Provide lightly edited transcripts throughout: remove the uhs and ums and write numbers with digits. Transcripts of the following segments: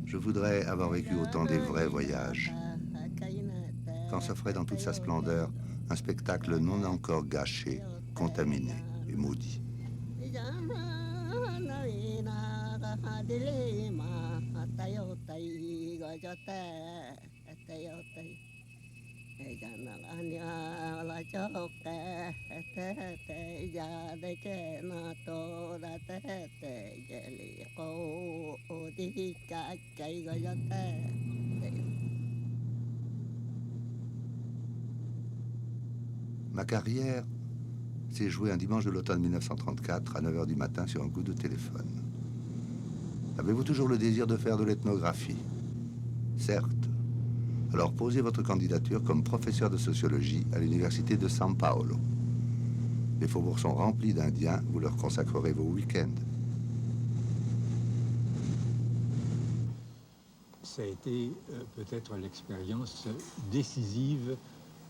Je voudrais avoir vécu autant des vrais voyages, quand s'offrait dans toute sa splendeur un spectacle non encore gâché, contaminé et maudit. Ma carrière s'est jouée un dimanche de l'automne 1934 à 9 h du matin sur un coup de téléphone. Avez-vous toujours le désir de faire de l'ethnographie? Certes. Alors posez votre candidature comme professeur de sociologie à l'université de San Paolo. Les faubourgs sont remplis d'Indiens, vous leur consacrerez vos week-ends. Ça a été peut-être l'expérience décisive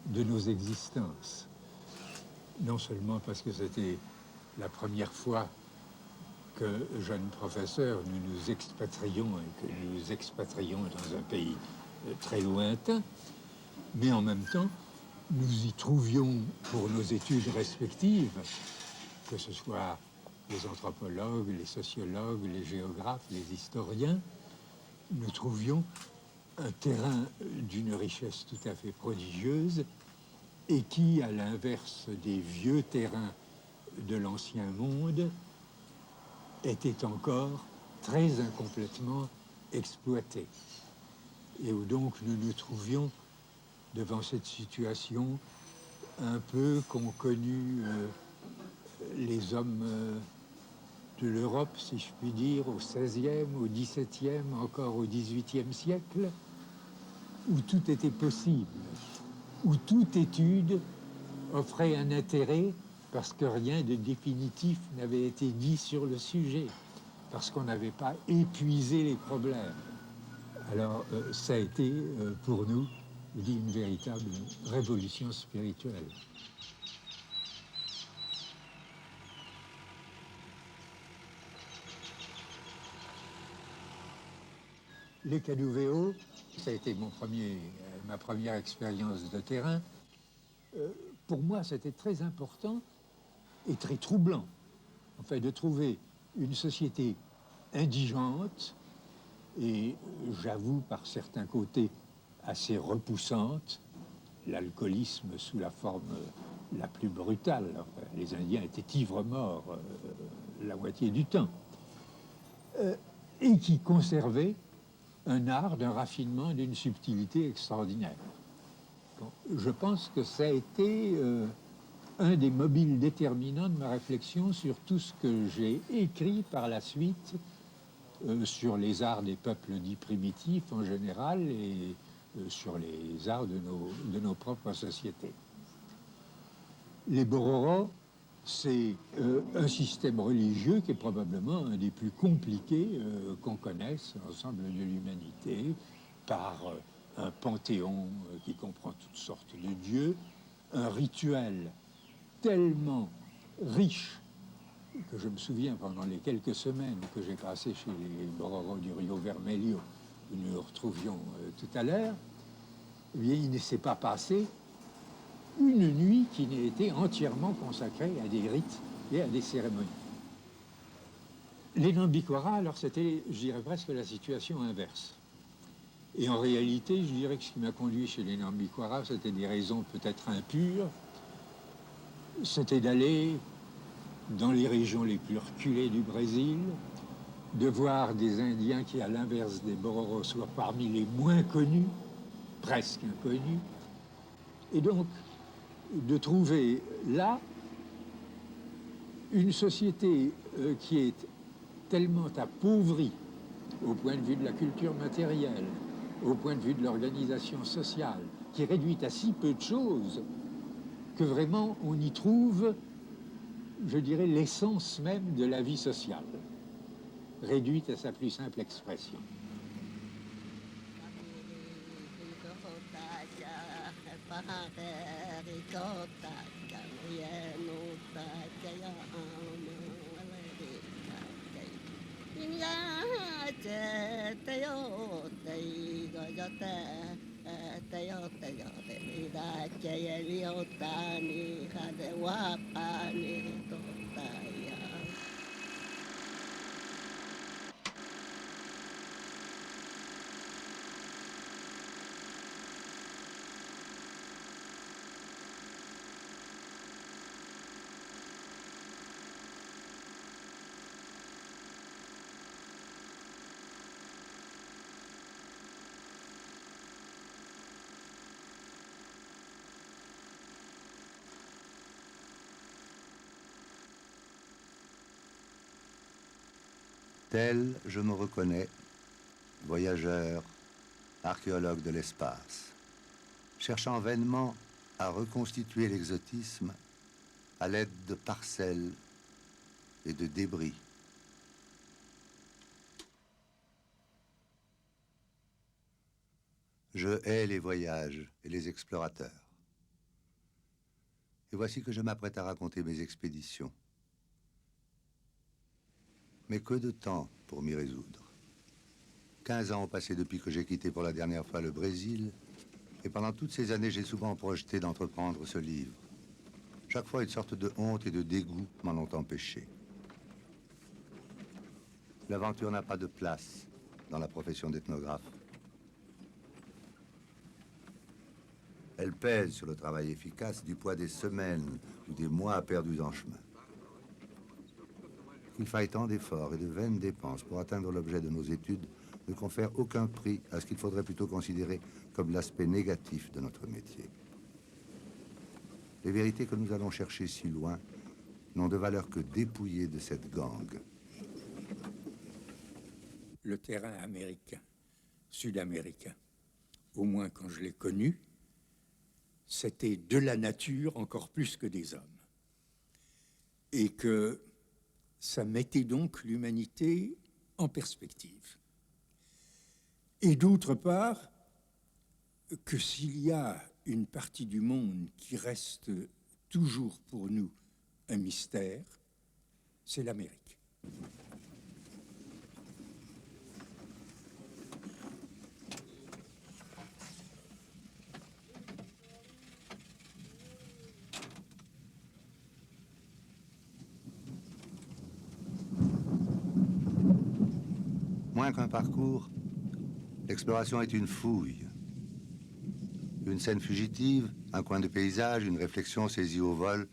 de nos existences. Non seulement parce que c'était la première fois que, jeunes professeurs, nous nous expatrions et que nous nous expatrions dans un pays très lointain, mais en même temps, nous y trouvions pour nos études respectives, que ce soit les anthropologues, les sociologues, les géographes, les historiens, nous trouvions un terrain d'une richesse tout à fait prodigieuse et qui, à l'inverse des vieux terrains de l'ancien monde, était encore très incomplètement exploité. Et où donc nous nous trouvions devant cette situation un peu qu'ont connue les hommes de l'Europe, si je puis dire, au XVIe, au XVIIe, encore au XVIIIe siècle, où tout était possible, où toute étude offrait un intérêt parce que rien de définitif n'avait été dit sur le sujet, parce qu'on n'avait pas épuisé les problèmes. Alors, ça a été pour nous, je dis, une véritable révolution spirituelle. Les Canuvéo, ça a été ma première expérience de terrain. Pour moi, c'était très important et très troublant, en fait, de trouver une société indigente et, j'avoue, par certains côtés, assez repoussante, l'alcoolisme sous la forme la plus brutale. Enfin, les Indiens étaient ivres-morts la moitié du temps. Et qui conservait un art, d'un raffinement, d'une subtilité extraordinaire. Bon, je pense que ça a été un des mobiles déterminants de ma réflexion sur tout ce que j'ai écrit par la suite sur les arts des peuples dits primitifs en général et sur les arts de nos propres sociétés. Les Bororo, c'est un système religieux qui est probablement un des plus compliqués qu'on connaisse, l'ensemble de l'humanité, par un panthéon qui comprend toutes sortes de dieux, un rituel tellement riche que je me souviens pendant les quelques semaines que j'ai passées chez les Bororo du Rio Vermelho, où nous nous retrouvions tout à l'heure, eh bien, il ne s'est pas passé une nuit qui n'ait été entièrement consacrée à des rites et à des cérémonies. Les Nambikwara, alors c'était, je dirais presque la situation inverse. Et en réalité, je dirais que ce qui m'a conduit chez les Nambikwara, c'était des raisons peut-être impures. C'était d'aller dans les régions les plus reculées du Brésil, de voir des Indiens qui, à l'inverse des Bororo, soient parmi les moins connus, presque inconnus, et donc de trouver là une société qui est tellement appauvrie au point de vue de la culture matérielle, au point de vue de l'organisation sociale, qui est réduite à si peu de choses que vraiment on y trouve, je dirais, l'essence même de la vie sociale, réduite à sa plus simple expression. Tel, je me reconnais, voyageur, archéologue de l'espace, cherchant vainement à reconstituer l'exotisme à l'aide de parcelles et de débris. Je hais les voyages et les explorateurs. Et voici que je m'apprête à raconter mes expéditions. Mais que de temps pour m'y résoudre. 15 ans ont passé depuis que j'ai quitté pour la dernière fois le Brésil, et pendant toutes ces années, j'ai souvent projeté d'entreprendre ce livre. Chaque fois, une sorte de honte et de dégoût m'en ont empêché. L'aventure n'a pas de place dans la profession d'ethnographe. Elle pèse sur le travail efficace du poids des semaines ou des mois perdus en chemin. Qu'il faille tant d'efforts et de vaines dépenses pour atteindre l'objet de nos études ne confère aucun prix à ce qu'il faudrait plutôt considérer comme l'aspect négatif de notre métier. Les vérités que nous allons chercher si loin n'ont de valeur que dépouillées de cette gangue. Le terrain américain, sud-américain, au moins quand je l'ai connu, c'était de la nature encore plus que des hommes. Et que ça mettait donc l'humanité en perspective. Et d'autre part, que s'il y a une partie du monde qui reste toujours pour nous un mystère, c'est l'Amérique. Moins qu'un parcours, l'exploration est une fouille. Une scène fugitive, un coin de paysage, une réflexion saisie au vol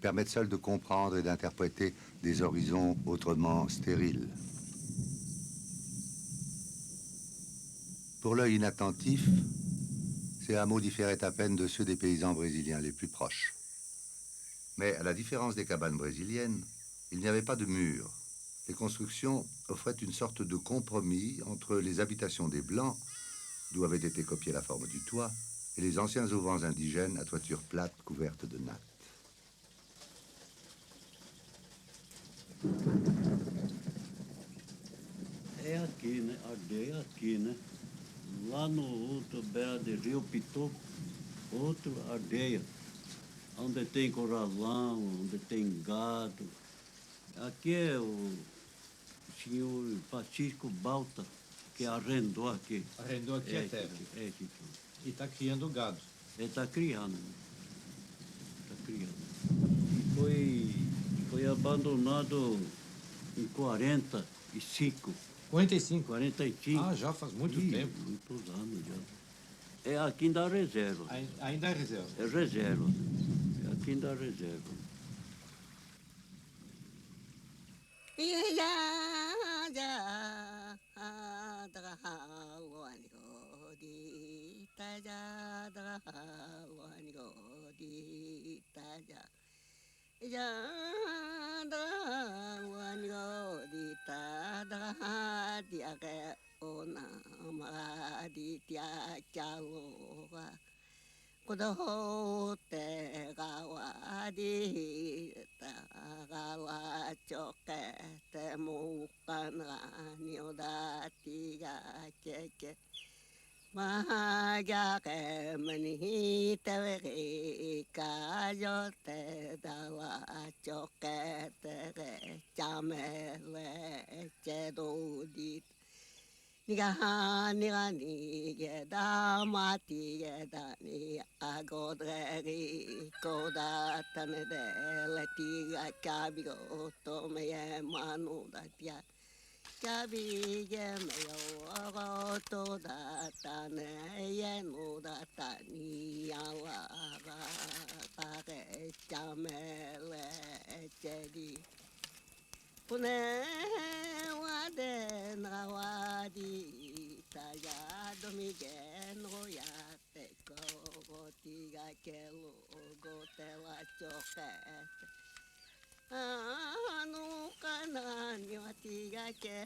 permettent seuls de comprendre et d'interpréter des horizons autrement stériles. Pour l'œil inattentif, ces hameaux différaient à peine de ceux des paysans brésiliens les plus proches. Mais à la différence des cabanes brésiliennes, il n'y avait pas de murs. Les constructions offraient une sorte de compromis entre les habitations des Blancs, d'où avait été copiée la forme du toit, et les anciens auvents indigènes à toiture plate couverte de nattes. É aqui, né? Aldeia aqui, né? Lá no outro beira de Rio Pitoco, outra aldeia, onde tem corralão, onde tem gado. Aqui é o senhor Francisco Balta, que arrendou aqui. Arrendou aqui a terra. É, Tito. E está criando gado. Ele está criando. Está criando. E foi abandonado em 45. 45? 45. Ah, já faz muito tempo. Muitos anos já. É aqui da reserva. Ainda é reserva? É reserva. É aqui da reserva. Mahagake mani teveri kajote dawa choke tere chamele chedodit nigani geda mati geda ni agodreri koda tanede letiga kabiro to me manu datia Kabige meyo to data ne no data ni ala pare chamele chedi pune wade na wadi taya domigen royate ko tiga kelo gotela choket no cananio tiga que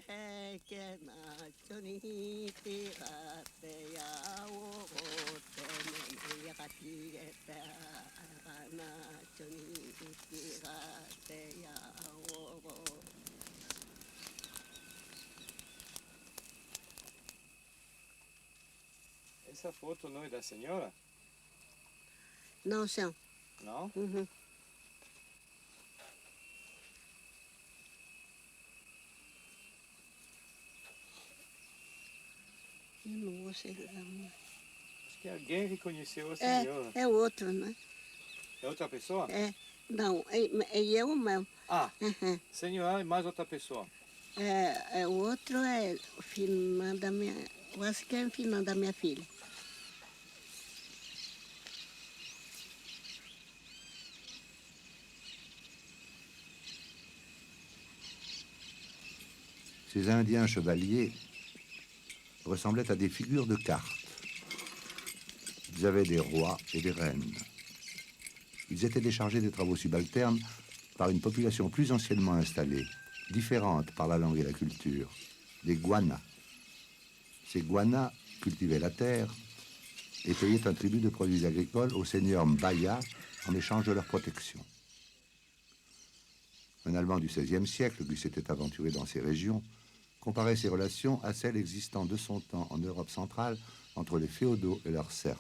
nacho ni tirate ya o te ya tigeta nacho ni tirate ya o Essa foto não é da senhora? no sé. Não? Eu não vou ser. Acho que alguém reconheceu a senhora. É outro, né? É outra pessoa? É. Não, é eu mesmo. Ah, senhora e mais outra pessoa. O outro é o filho da minha. Eu acho que é o filho da minha filha. Ces Indiens chevaliers ressemblaient à des figures de cartes. Ils avaient des rois et des reines. Ils étaient déchargés des travaux subalternes par une population plus anciennement installée, différente par la langue et la culture, des Guanas. Ces Guanas cultivaient la terre et payaient un tribut de produits agricoles au seigneur Mbaya en échange de leur protection. Un Allemand du XVIe siècle qui s'était aventuré dans ces régions comparait ces relations à celles existant de son temps en Europe centrale entre les féodaux et leurs serfs.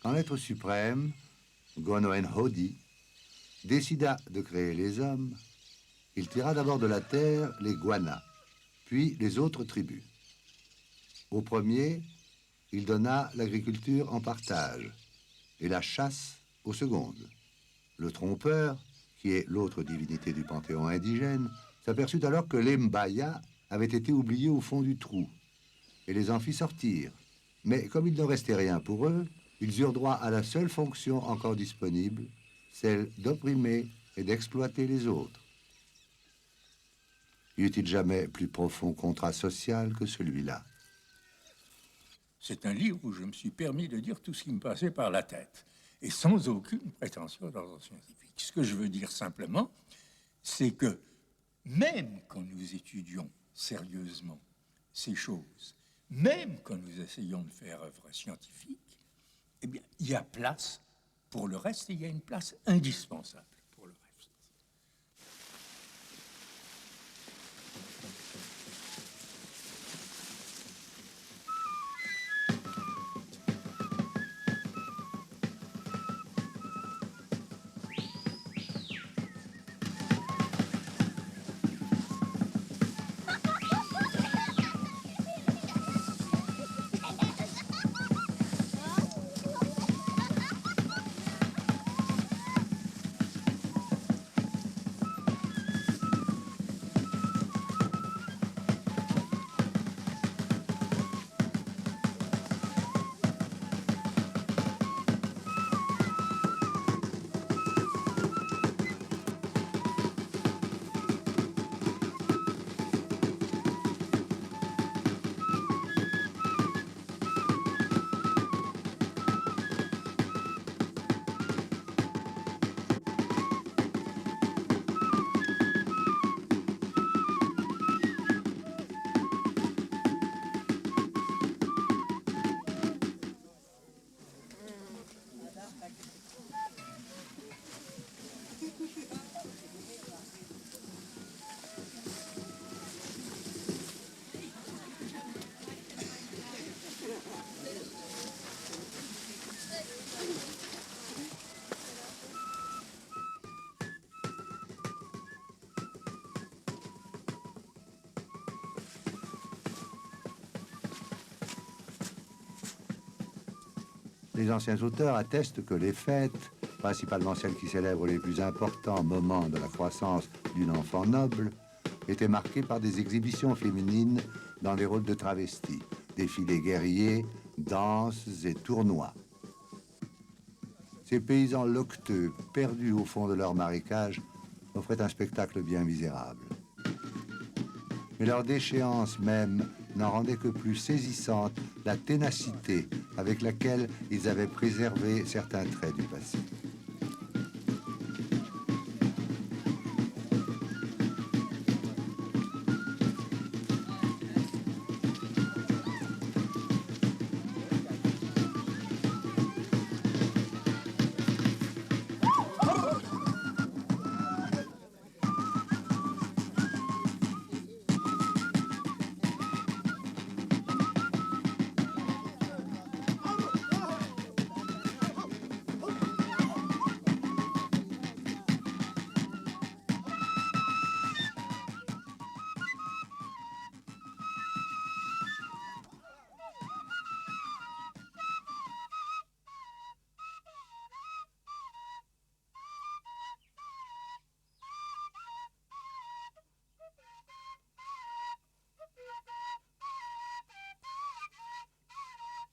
Quand l'être suprême, Gonoen Hodi, décida de créer les hommes, il tira d'abord de la terre les Guanas, puis les autres tribus. Au premier, il donna l'agriculture en partage et la chasse aux secondes. Le trompeur, qui est l'autre divinité du panthéon indigène, s'aperçut alors que les Mbaya avaient été oubliés au fond du trou et les en fit sortir. Mais comme il ne restait rien pour eux, ils eurent droit à la seule fonction encore disponible, celle d'opprimer et d'exploiter les autres. Y eut-il jamais plus profond contrat social que celui-là? C'est un livre où je me suis permis de dire tout ce qui me passait par la tête, et sans aucune prétention d'ordre scientifique. Ce que je veux dire simplement, c'est que même quand nous étudions sérieusement ces choses, même quand nous essayons de faire œuvre scientifique, eh bien, il y a place pour le reste et il y a une place indispensable pour le reste. Les anciens auteurs attestent que les fêtes, principalement celles qui célèbrent les plus importants moments de la croissance d'une enfant noble, étaient marquées par des exhibitions féminines dans des rôles de travestis, défilés guerriers, danses et tournois. Ces paysans loqueteux, perdus au fond de leur marécage, offraient un spectacle bien misérable. Mais leur déchéance même n'en rendait que plus saisissante la ténacité avec laquelle ils avaient préservé certains traits du passé.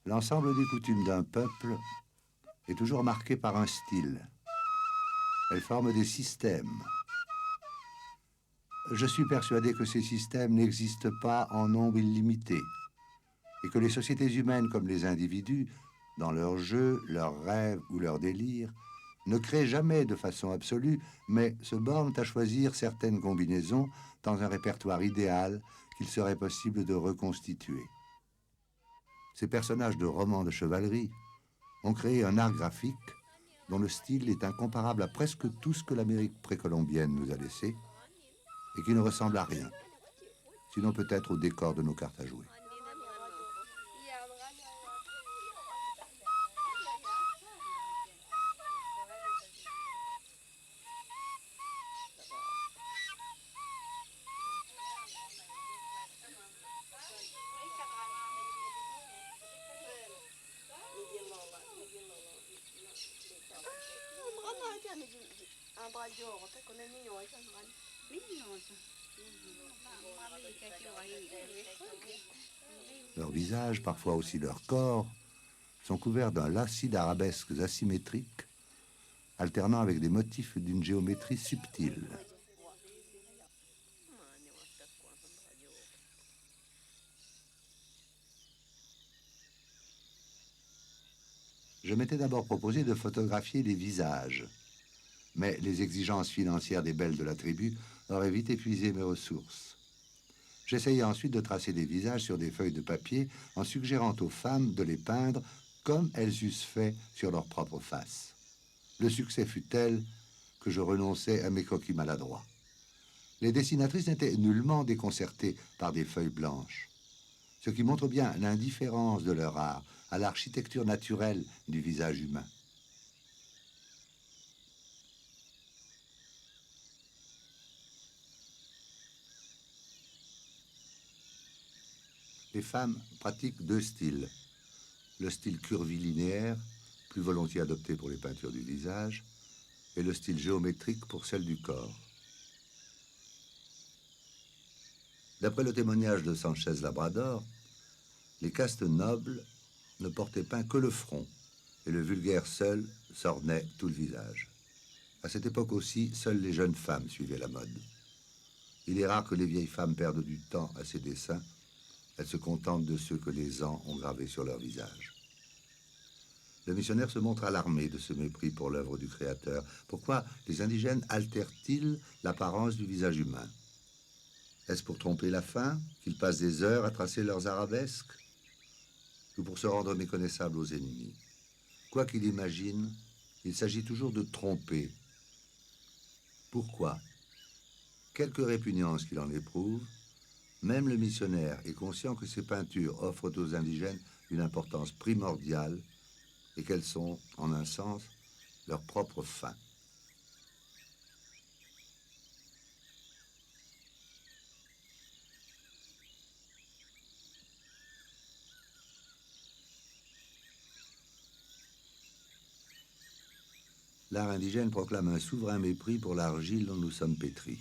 L'ensemble des coutumes d'un peuple est toujours marqué par un style. Elles forment des systèmes. Je suis persuadé que ces systèmes n'existent pas en nombre illimité et que les sociétés humaines comme les individus, dans leurs jeux, leurs rêves ou leurs délires, ne créent jamais de façon absolue, mais se bornent à choisir certaines combinaisons dans un répertoire idéal qu'il serait possible de reconstituer. Ces personnages de romans de chevalerie ont créé un art graphique dont le style est incomparable à presque tout ce que l'Amérique précolombienne nous a laissé et qui ne ressemble à rien, sinon peut-être au décor de nos cartes à jouer. Leurs visages, parfois aussi leur corps, sont couverts d'un lacis d'arabesques asymétriques, alternant avec des motifs d'une géométrie subtile. Je m'étais d'abord proposé de photographier les visages, mais les exigences financières des belles de la tribu auraient vite épuisé mes ressources. J'essayai ensuite de tracer des visages sur des feuilles de papier en suggérant aux femmes de les peindre comme elles eussent fait sur leur propre face. Le succès fut tel que je renonçai à mes coquilles maladroits. Les dessinatrices n'étaient nullement déconcertées par des feuilles blanches, ce qui montre bien l'indifférence de leur art à l'architecture naturelle du visage humain. Les femmes pratiquent deux styles. Le style curvilinéaire, plus volontiers adopté pour les peintures du visage, et le style géométrique pour celle du corps. D'après le témoignage de Sanchez Labrador, les castes nobles ne portaient peint que le front, et le vulgaire seul s'ornait tout le visage. À cette époque aussi, seules les jeunes femmes suivaient la mode. Il est rare que les vieilles femmes perdent du temps à ces dessins. Elles se contentent de ceux que les ans ont gravés sur leur visage. Le missionnaire se montre alarmé de ce mépris pour l'œuvre du Créateur. Pourquoi les indigènes altèrent-ils l'apparence du visage humain? Est-ce pour tromper la faim qu'ils passent des heures à tracer leurs arabesques? Ou pour se rendre méconnaissables aux ennemis? Quoi qu'il imagine, il s'agit toujours de tromper. Pourquoi? Quelque répugnance qu'il en éprouve, même le missionnaire est conscient que ces peintures offrent aux indigènes une importance primordiale et qu'elles sont, en un sens, leur propre fin. l'art indigène proclame un souverain mépris pour l'argile dont nous sommes pétris.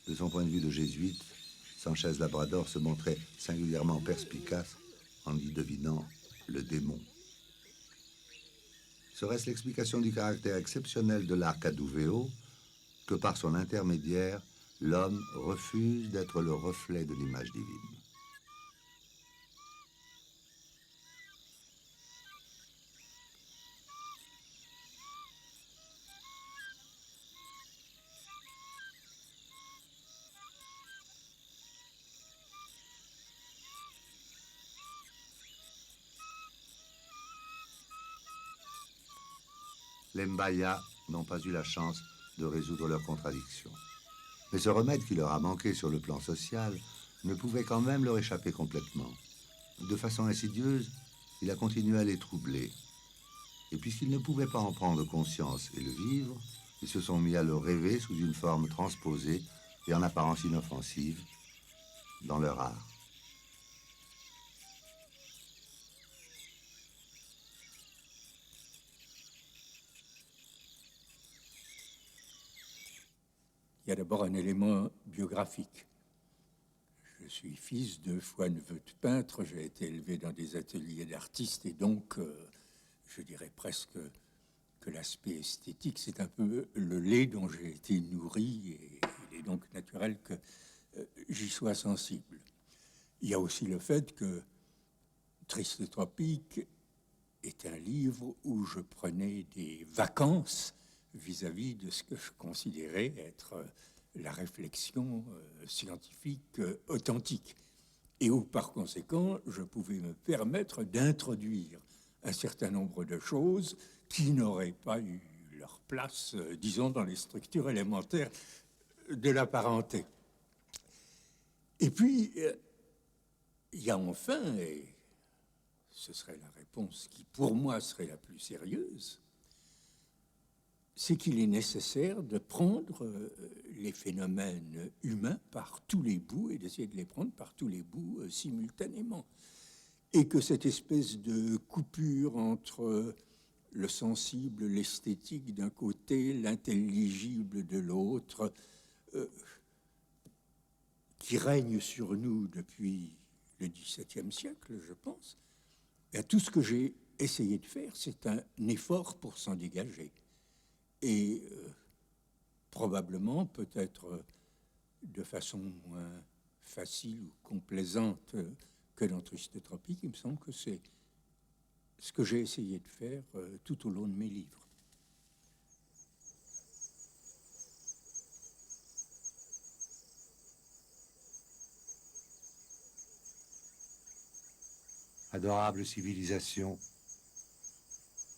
De son point de vue de jésuite, Sanchez Labrador se montrait singulièrement perspicace en y devinant le démon. Serait-ce l'explication du caractère exceptionnel de l'art Cadouveo que par son intermédiaire, l'homme refuse d'être le reflet de l'image divine? Les Mbaya n'ont pas eu la chance de résoudre leurs contradictions. Mais ce remède qui leur a manqué sur le plan social ne pouvait quand même leur échapper complètement. De façon insidieuse, il a continué à les troubler. Et puisqu'ils ne pouvaient pas en prendre conscience et le vivre, ils se sont mis à le rêver sous une forme transposée et en apparence inoffensive dans leur art. Il y a d'abord un élément biographique. Je suis fils de foi neveu de peintre, j'ai été élevé dans des ateliers d'artistes et donc, je dirais presque que l'aspect esthétique, c'est un peu le lait dont j'ai été nourri et il est donc naturel que j'y sois sensible. Il y a aussi le fait que Triste Tropique est un livre où je prenais des vacances vis-à-vis de ce que je considérais être la réflexion scientifique authentique. Et où, par conséquent, je pouvais me permettre d'introduire un certain nombre de choses qui n'auraient pas eu leur place, disons, dans les structures élémentaires de la parenté. Et puis, il y a enfin, et ce serait la réponse qui, pour moi, serait la plus sérieuse, c'est qu'il est nécessaire de prendre les phénomènes humains par tous les bouts et d'essayer de les prendre par tous les bouts simultanément. Et que cette espèce de coupure entre le sensible, l'esthétique d'un côté, l'intelligible de l'autre, qui règne sur nous depuis le XVIIe siècle, je pense, et tout ce que j'ai essayé de faire, c'est un effort pour s'en dégager. Et probablement, peut-être de façon moins facile ou complaisante que dans Triste Tropique, il me semble que c'est ce que j'ai essayé de faire tout au long de mes livres. Adorable civilisation,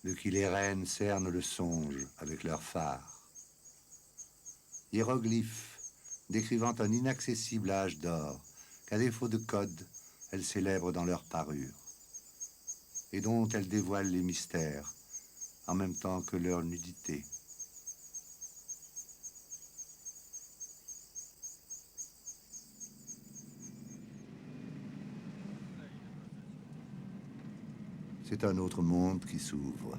de qui les reines cernent le songe avec leurs phares. Hiéroglyphes, décrivant un inaccessible âge d'or, qu'à défaut de code, elles célèbrent dans leur parure, et dont elles dévoilent les mystères, en même temps que leur nudité. C'est un autre monde qui s'ouvre.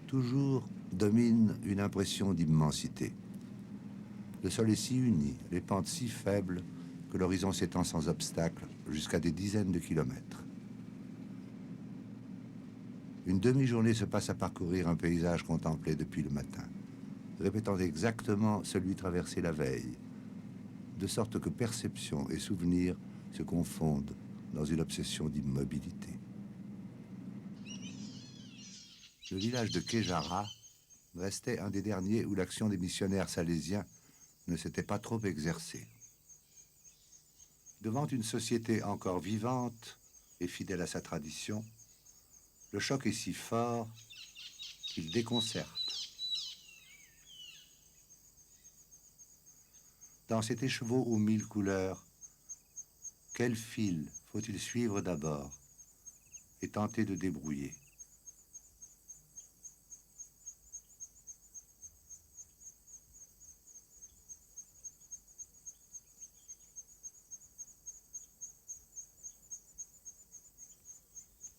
Toujours domine une impression d'immensité. Le sol est si uni, les pentes si faibles, que l'horizon s'étend sans obstacle jusqu'à des dizaines de kilomètres. Une demi-journée se passe à parcourir un paysage contemplé depuis le matin, répétant exactement celui traversé la veille, de sorte que perception et souvenir se confondent dans une obsession d'immobilité. Le village de Kéjara restait un des derniers où l'action des missionnaires salésiens ne s'était pas trop exercée. Devant une société encore vivante et fidèle à sa tradition, le choc est si fort qu'il déconcerte. Dans cet écheveau aux mille couleurs, quel fil faut-il suivre d'abord et tenter de débrouiller?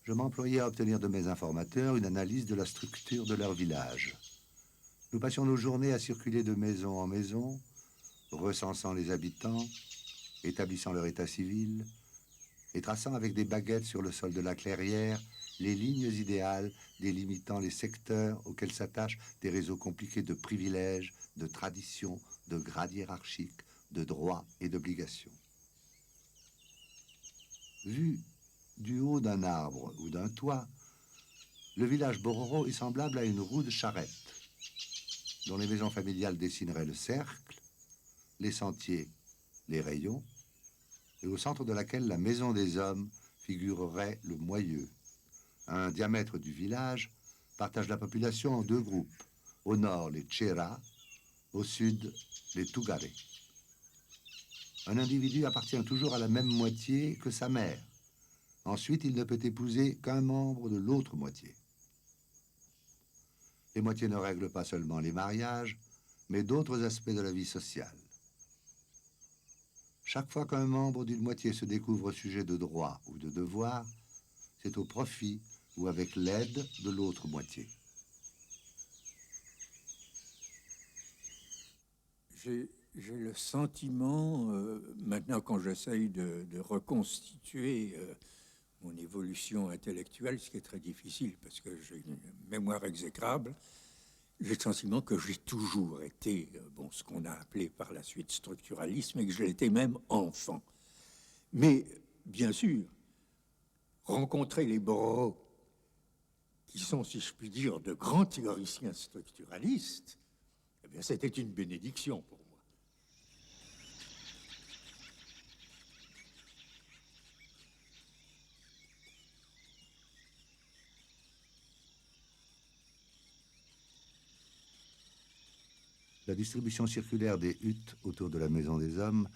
je m'employais à obtenir de mes informateurs une analyse de la structure de leur village. Nous passions nos journées à circuler de maison en maison, recensant les habitants, établissant leur état civil et traçant avec des baguettes sur le sol de la clairière les lignes idéales délimitant les secteurs auxquels s'attachent des réseaux compliqués de privilèges, de traditions, de grades hiérarchiques, de droits et d'obligations. Vu du haut d'un arbre ou d'un toit, le village Bororo est semblable à une roue de charrette, dont les maisons familiales dessineraient le cercle, les sentiers, les rayons, et au centre de laquelle la maison des hommes figurerait le moyeu. À un diamètre du village, partage la population en deux groupes. Au nord, les Tchera, au sud, les Tougare. Un individu appartient toujours à la même moitié que sa mère. Ensuite, il ne peut épouser qu'un membre de l'autre moitié. Les moitiés ne règlent pas seulement les mariages, mais d'autres aspects de la vie sociale. Chaque fois qu'un membre d'une moitié se découvre sujet de droit ou de devoir, c'est au profit ou avec l'aide de l'autre moitié. J'ai le sentiment, maintenant quand j'essaye de reconstituer mon évolution intellectuelle, ce qui est très difficile parce que j'ai une mémoire exécrable, j'ai le sentiment que j'ai toujours été, ce qu'on a appelé par la suite structuralisme, et que je l'étais même enfant. Mais, bien sûr, rencontrer les Bororo, qui sont, si je puis dire, de grands théoriciens structuralistes, eh bien, c'était une bénédiction pour moi. La distribution circulaire des huttes autour de la Maison des Hommes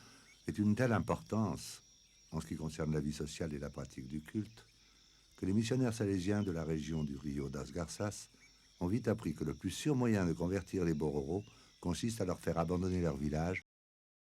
est d'une telle importance, en ce qui concerne la vie sociale et la pratique du culte, que les missionnaires salésiens de la région du Rio das Garças ont vite appris que le plus sûr moyen de convertir les Bororo consiste à leur faire abandonner leur village